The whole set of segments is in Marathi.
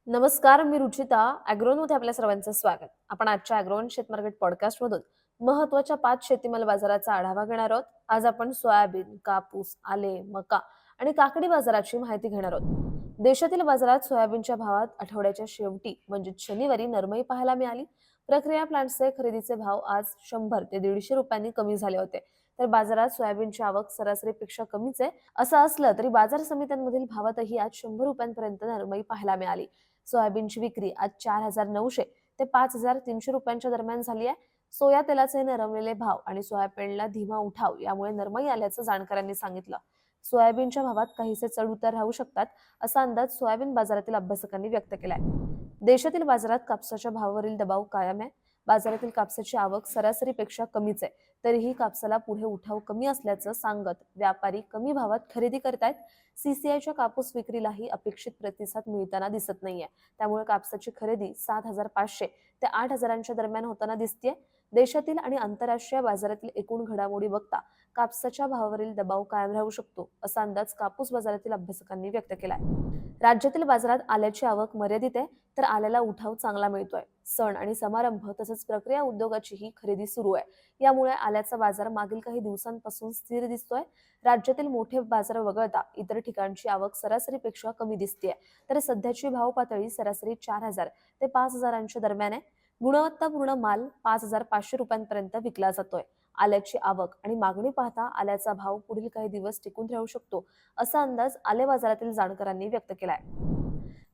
नमस्कार, मी रुचिता. ॲग्रोनमध्ये आपल्या सर्वांचं स्वागत. आपण आजच्या ॲग्रोवन शेतमार्केट पॉडकास्टमधून महत्त्वाच्या 5 शेतीमाल बाजाराचा आढावा घेणार आहोत. आज आपण सोयाबीन, कापूस, आले, मका आणि काकडी बाजाराची माहिती घेणार आहोत. देशातील बाजारात सोयाबीनच्या भावात आठवड्याच्या शेवटी म्हणजे शनिवारी नरमाई पाहायला मिळाली. प्रक्रिया प्लांट्सचे खरेदीचे भाव आज 100 ते 150 रुपयांनी कमी झाले होते. तर बाजारात सोयाबीनची आवक सरासरीपेक्षा कमीच आहे. असं असलं तरी बाजार समित्यांमधील भावातही आज 100 रुपयांपर्यंत नरमाई पाहायला मिळाली. सोयाबीनची विक्री आज 4,900 ते 5,300 रुपयांच्या दरम्यान झाली आहे. सोया तेलाचे नरमलेले भाव आणि सोयाबीनला धीमा उठाव यामुळे नरमाई आल्याचं जाणकारांनी सांगितलं. सोयाबीनच्या भावात काहीसे चढ उतार राहू शकतात असा अंदाज सोयाबीन बाजारातील अभ्यासकांनी व्यक्त केलाय. देशातील बाजारात कापसाच्या भावावरील दबाव कायम आहे. बाजारातील कापसाची आवक सरासरीपेक्षा कमीच आहे. तरीही कापसाला पुढे उठाव कमी असल्याचं सांगत व्यापारी कमी भावात खरेदी करतायत. सीसीआयच्या कापूस विक्रीलाही अपेक्षित प्रतिसाद मिळताना दिसत नाहीये. त्यामुळे कापसाची खरेदी 7,500 ते 8,000च्या दरम्यान होताना दिसतेय. देशातील आणि आंतरराष्ट्रीय बाजारातील एकूण घडामोडी बघता कापसाच्या भावावरील दबाव कायम राहू शकतो असा अंदाज कापूस बाजारातील अभ्यासकांनी व्यक्त केलाय. राज्यातील बाजारात आल्याची आवक मर्यादित आहे, तर आल्याला उठाव चांगला मिळतोय. सण आणि समारंभ तसंच प्रक्रिया उद्योगाचीही खरेदी सुरू आहे. यामुळे आल्याचा बाजार मागील काही दिवसांपासून स्थिर दिसतोय. राज्यातील मोठे बाजार वगळता इतर ठिकाणची आवक सरासरीपेक्षा कमी दिसतेय. तर सध्याची भाव पातळी सरासरी 4,000 ते 5,000च्या दरम्यान आहे. गुणवत्तापूर्ण माल 5,500 रुपयांपर्यंत विकला जातोय. आल्याची आवक आणि मागणी पाहता आल्याचा भाव पुढील काही दिवस टिकून राहू शकतो असा अंदाज आले बाजारातील जाणकारांनी व्यक्त केलाय.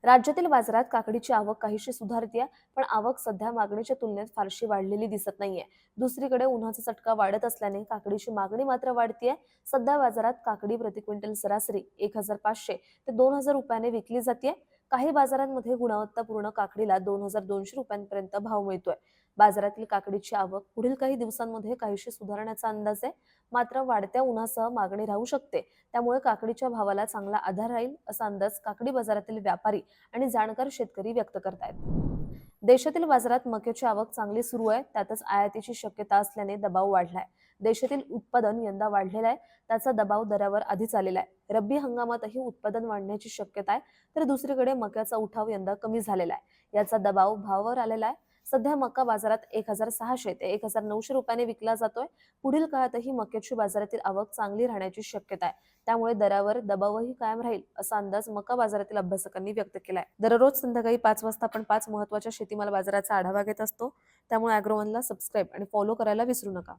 राज्यातील बाजारात काकडीची आवक काहीशी सुधारतीये, पण आवक सध्या मागणीच्या तुलनेत फारशी वाढलेली दिसत नाहीये. दुसरीकडे उन्हाचा चटका वाढत असल्याने काकडीची मागणी मात्र वाढतीये. सध्या बाजारात काकडी प्रति क्विंटल सरासरी 1,500 ते 2,000 रुपयाने विकली जाते. काही बाजारांमध्ये गुणवत्तापूर्ण काकडीला 2,200 रुपयांपर्यंत भाव मिळतोय. बाजारातील काकडीची आवक पुढील काही दिवसांमध्ये काहीशी सुधारण्याचा अंदाज आहे. मात्र वाढत्या उन्हासह मागणी राहू शकते. त्यामुळे काकडीच्या भावाला चांगला आधार राहील असा अंदाज काकडी बाजारातील व्यापारी आणि जाणकार शेतकरी व्यक्त करतायत. देशातील बाजारात मक्याची आवक चांगली सुरू आहे. त्यातच आयातीची शक्यता असल्याने दबाव वाढलाय. देशातील उत्पादन यंदा वाढलेलं आहे. त्याचा दबाव दरावर आधीच आलेला आहे. रब्बी हंगामातही उत्पादन वाढण्याची शक्यता आहे. तर दुसरीकडे मक्याचा उठाव यंदा कमी झालेला आहे. याचा दबाव भावावर आलेला आहे. सध्या मका बाजारात 1,600 ते 1,900 रुपयाने विकला जातोय. पुढील काळातही मक्याची बाजारातील आवक चांगली राहण्याची शक्यता आहे. त्यामुळे दरावर दबावही कायम राहील असा अंदाज मका बाजारातील अभ्यासकांनी व्यक्त केलाय. दररोज संध्याकाळी 5 वाजता आपण 5 महत्त्वाच्या शेतीमाल बाजाराचा आढावा घेत असतो. त्यामुळे ॲग्रोवनला सबस्क्राईब आणि फॉलो करायला विसरू नका.